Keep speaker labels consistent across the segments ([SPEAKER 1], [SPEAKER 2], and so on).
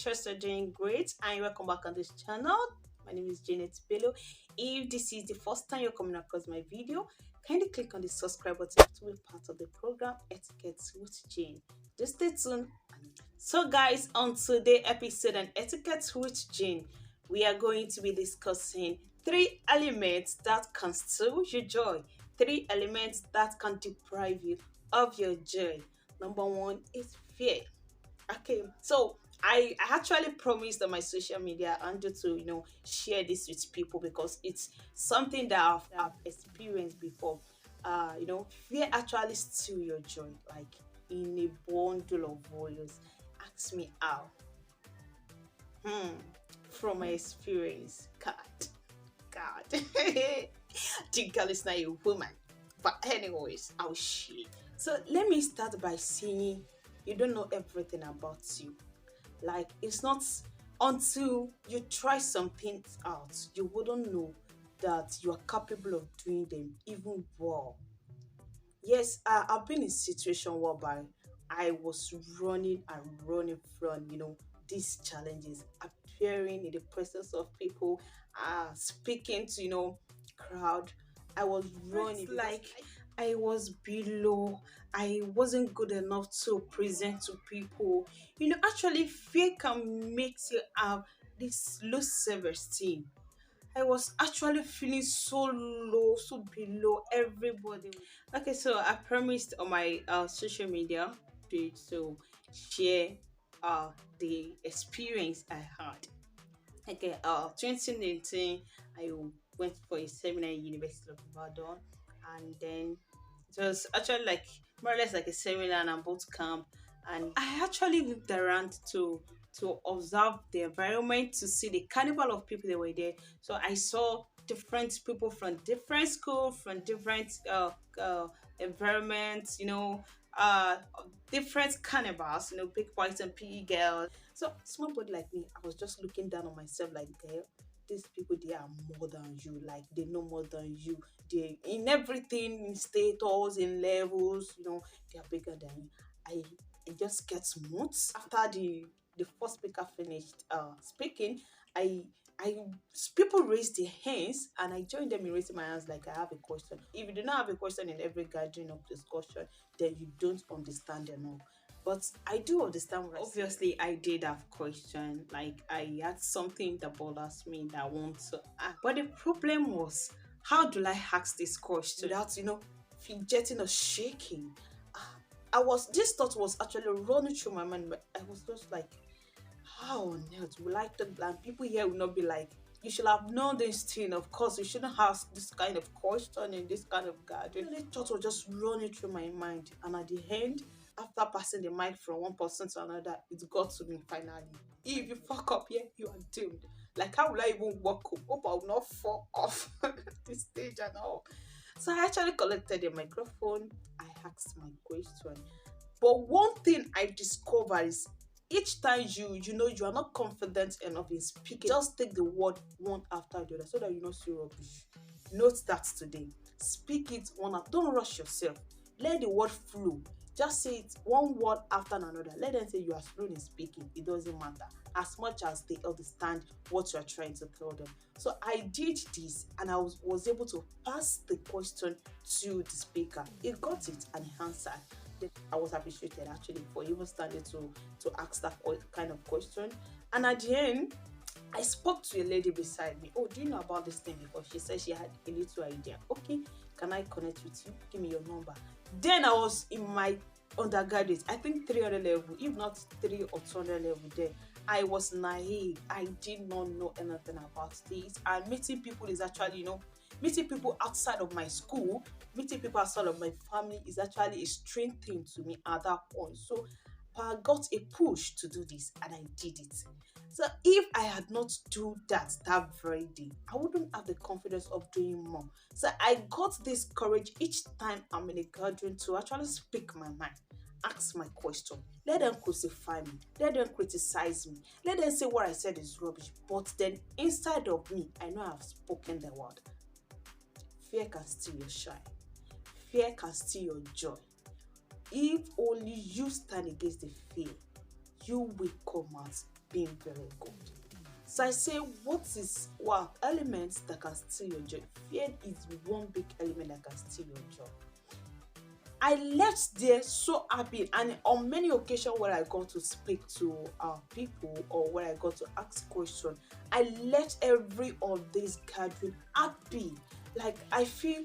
[SPEAKER 1] trust you're doing great and welcome back on this channel. My name is Janet Bello. If this is the first time you're coming across my video, kindly click on the subscribe button to be part of the program Etiquette with Jane. Just stay tuned. So guys, on today's episode on Etiquette with Jane, we are going to be discussing three elements that can steal your joy, three elements that can deprive you of your joy. Number one is fear. Okay, so I actually promised on my social media and to share this with people because it's something that I've experienced before. Fear actually steal your joy like in a bundle of volumes. Ask me how. Hmm. From my experience, God. The girl is not a woman. But anyways, I'll share. So let me start by saying you don't know everything about you. Like it's not until you try some things out, you wouldn't know that you are capable of doing them even well. Yes, I've been in situation whereby I was running and running from these challenges, appearing in the presence of people, speaking to crowd. I was running like I was below. I wasn't good enough to present to people. Actually, fear can make you have this low self-esteem. I was actually feeling so low, so below everybody. Okay, so I promised on my social media page to share the experience I had. Okay, 2019, I went for a seminar in University of Ibadan, and then it was actually like more or less like a seminar and a boot camp. And I actually looked around to observe the environment, to see the carnival of people that were there. So I saw different people from different school, from different environments, different carnivals, big boys and piggy girls. So small body like me, I was just looking down on myself like, girl, these people they are more than you, like they know more than you. They in everything, in status, in levels, they are bigger than you. I just get smooth after the first speaker finished speaking. I I People raised their hands and I joined them in raising my hands like I have a question. If you do not have a question in every gathering of discussion, then you don't understand enough. But I do understand what obviously I did have question. Like I had something that bothers me that I want to ask. But the problem was how do I ask this question without fidgeting or shaking? Ah, I was this thought was actually running through my mind, but I was just like, how on earth will I talk? And people here will not be like, you should have known this thing. Of course, you shouldn't ask this kind of question in this kind of gathering. The thought was just running through my mind. And at the end, after passing the mic from one person to another, it got to me finally. If you fuck up here, you are doomed. Like, how will I even walk up? Hope I will not fall off the stage and all. So I actually collected the microphone. I asked my question. But one thing I discovered is each time you are not confident enough in speaking, just take the word one after the other so that you not say rubbish. Note that today. Speak it one after. Don't rush yourself. Let the word flow. Just say it one word after another. Let them say you are slow in speaking. It doesn't matter. As much as they understand what you are trying to tell them. So I did this and I was able to pass the question to the speaker. He got it and he answered. I was appreciated actually for even starting to ask that kind of question. And at the end, I spoke to a lady beside me. Oh, do you know about this thing? Because she said she had a little idea. Okay, can I connect with you? Give me your number. Then I was in my undergraduate, I think 300 level, if not 3 or 200 level there. I was naive. I did not know anything about this. And meeting people is actually, meeting people outside of my school, meeting people outside of my family is actually a strange thing to me at that point. So I got a push to do this and I did it. So if I had not do that very day, I wouldn't have the confidence of doing more. So I got this courage each time I'm in a gathering to actually speak my mind, ask my question. Let them crucify me. Let them criticize me. Let them say what I said is rubbish. But then inside of me, I know I've spoken the word. Fear can steal your shine. Fear can steal your joy. If only you stand against the fear, you will come out being very good. So I say, what elements that can steal your joy? Fear is one big element that can steal your joy. I left there so happy, and on many occasions where I got to speak to people or where I got to ask questions, I left every of this gathering happy. Like I feel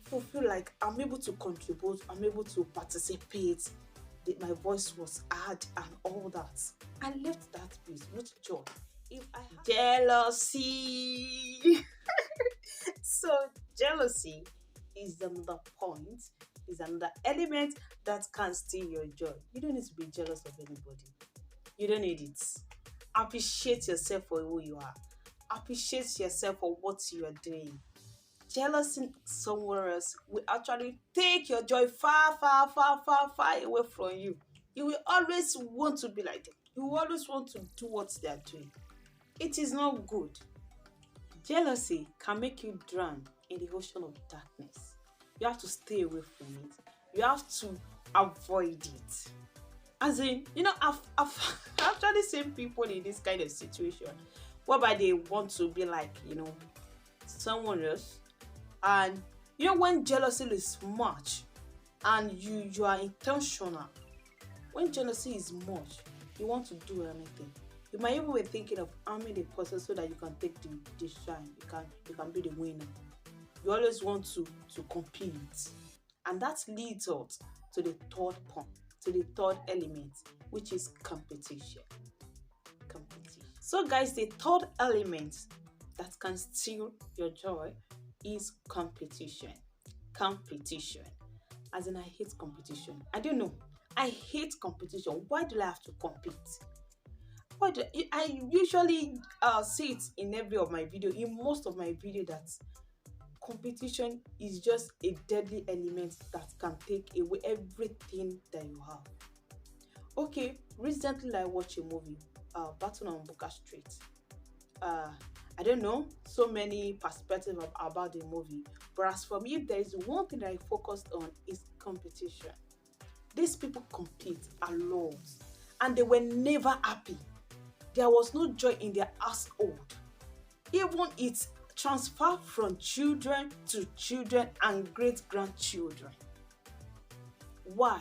[SPEAKER 1] fulfilled, like I'm able to contribute, I'm able to participate. My voice was heard and all that. I left that place with joy. If I had jealousy, so jealousy is another point, is another element that can steal your joy. You don't need to be jealous of anybody. You don't need it. Appreciate yourself for who you are. Appreciate yourself for what you are doing. Jealousy somewhere else will actually take your joy far, far, far, far, far away from you. You will always want to be like them. You will always want to do what they are doing. It is not good. Jealousy can make you drown in the ocean of darkness. You have to stay away from it. You have to avoid it. As in, I've actually seen people in this kind of situation whereby they want to be like, someone else. And when jealousy is much and you are intentional, when jealousy is much, you want to do anything. You might even be thinking of harming the person so that you can take the shine. You can be the winner. You always want to compete. And that leads us to the third point, to the third element, which is competition. So guys, the third element that can steal your joy is competition. As in, I hate competition. I don't know. I hate competition. Why do I have to compete? I usually see it in every of my video, in most of my video, that competition is just a deadly element that can take away everything that you have. Okay, recently I watched a movie, Battle on Booker Street. I don't know so many perspectives about the movie, but as for me, if there is one thing that I focused on, is competition. These people compete a lot, and they were never happy. There was no joy in their household. Even it transferred from children to children and great-grandchildren. Why?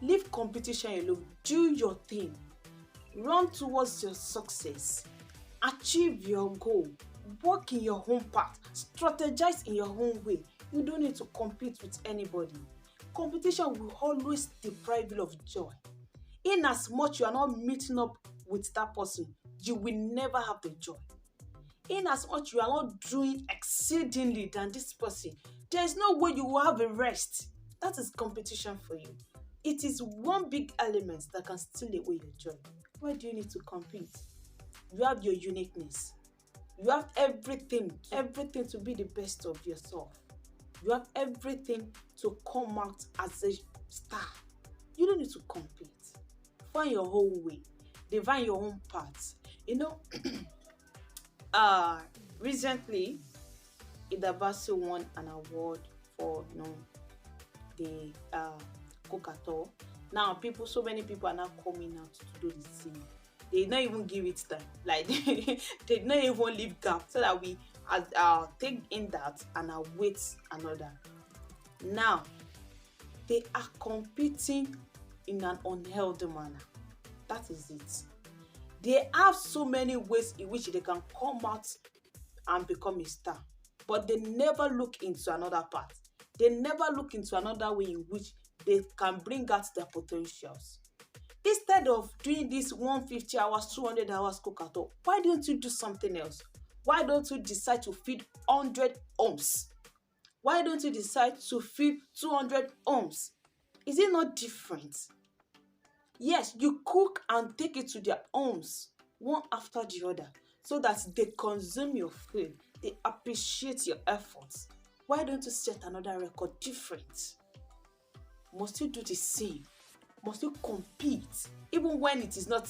[SPEAKER 1] Leave competition alone. Do your thing. Run towards your success. Achieve your goal. Work in your own path. Strategize in your own way. You don't need to compete with anybody. Competition will always deprive you of joy. In as much you are not meeting up with that person, you will never have the joy. In as much you are not doing exceedingly than this person, there is no way you will have a rest. That is competition for you. It is one big element that can steal away your joy. Why do you need to compete? You have your uniqueness. You have everything to be the best of yourself. You have everything to come out as a star. You don't need to compete. Find your own way. Define your own path. Recently, Idabasi won an award for the Coca-Cola. Now so many people are now coming out to do the same. They not even give it time. Like they not even leave gap so that we take in that and await another. Now they are competing in an unhealthy manner. That is it. They have so many ways in which they can come out and become a star, but they never look into another path. They never look into another way in which they can bring out their potentials. Instead of doing this 150 hours, 200 hours Coca-Cola, why don't you do something else? Why don't you decide to feed 100 homes? Why don't you decide to feed 200 homes? Is it not different? Yes, you cook and take it to their homes, one after the other, so that they consume your food. They appreciate your efforts. Why don't you set another record different? Must you do the same? Must you compete? Even when it's not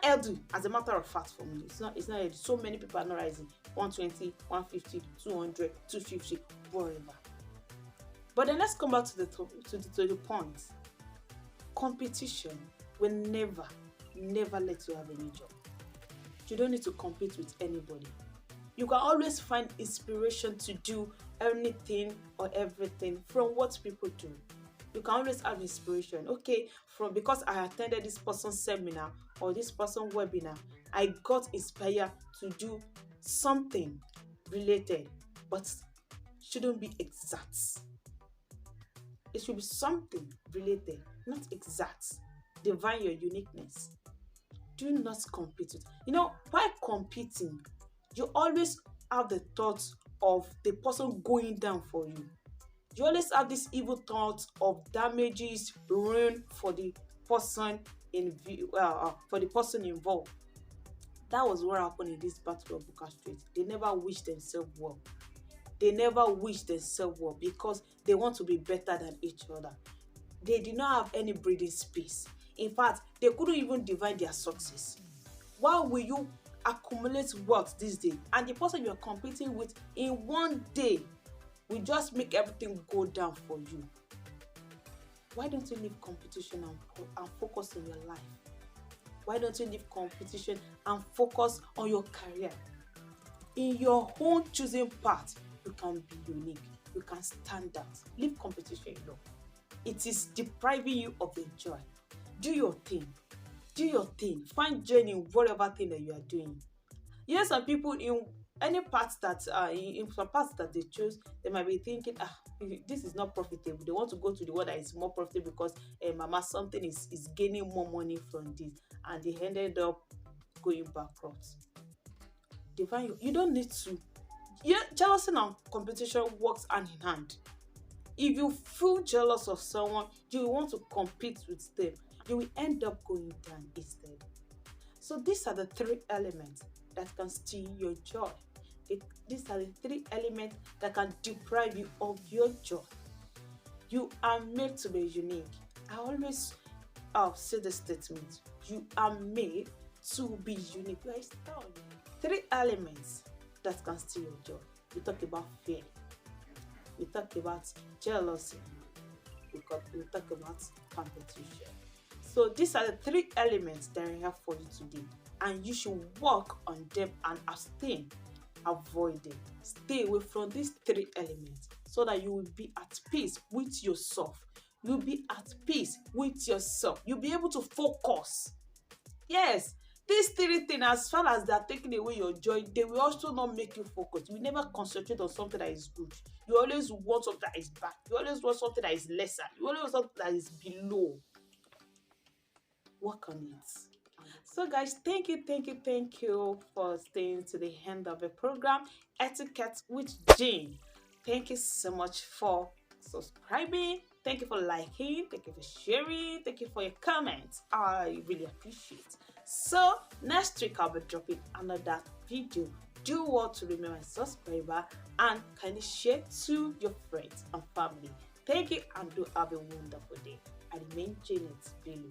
[SPEAKER 1] healthy, as a matter of fact for me. It's not healthy. So many people are not rising. 120, 150, 200, 250, whatever. But then let's come back to the point. Competition will never let you have any job. You don't need to compete with anybody. You can always find inspiration to do anything or everything from what people do. You can always have inspiration. Okay, from because I attended this person's seminar or this person webinar, I got inspired to do something related, but shouldn't be exact. It should be something related, not exact. Define your uniqueness. Do not compete with. While competing, you always have the thought of the person going down for you. You always have this evil thought of damages, ruin for the person for the person involved. That was what happened in this battle of Bukka Street. They never wish themselves well. They never wish themselves well because they want to be better than each other. They did not have any breathing space. In fact, they couldn't even divide their success. Why will you accumulate wealth this day and the person you are competing with in one day will just make everything go down for you? Why don't you leave competition and focus on your life? Why don't you leave competition and focus on your career? In your own choosing path, you can be unique. You can stand out. Leave competition alone. It is depriving you of your joy. Do your thing. Do your thing. Find joy in whatever thing that you are doing. Yes, some people in any parts that in some parts that they choose, they might be thinking, this is not profitable. They want to go to the one that is more profitable because mama something is gaining more money from this, and they ended up going bankrupt. Define you don't need to. Yeah, jealousy and competition works hand in hand. If you feel jealous of someone, you will want to compete with them. You will end up going down instead. So these are the three elements that can steal your joy. These are the three elements that can deprive you of your joy. You are made to be unique. I always say the statement: you are made to be unique. You are a star. Three elements that can steal your joy. We talk about fear. We talk about jealousy. We talk about competition. So these are the three elements that I have for you today, and you should work on them and abstain, avoid them. Stay away from these three elements so that you will be at peace with yourself. You'll be at peace with yourself. You'll be able to focus. Yes, these three things, as far as they are taking away your joy, they will also not make you focus. You never concentrate on something that is good. You always want something that is bad. You always want something that is lesser. You always want something that is below. Work on it. So guys, thank you for staying to the end of the program, Etiquette with Jane. Thank you so much for subscribing. Thank you for liking. Thank you for sharing. Thank you for your comments. I really appreciate it. So next week I'll be dropping another video. Do want to remain a subscriber and kindly share to your friends and family. Thank you and do have a wonderful day. I remain Janet Bello.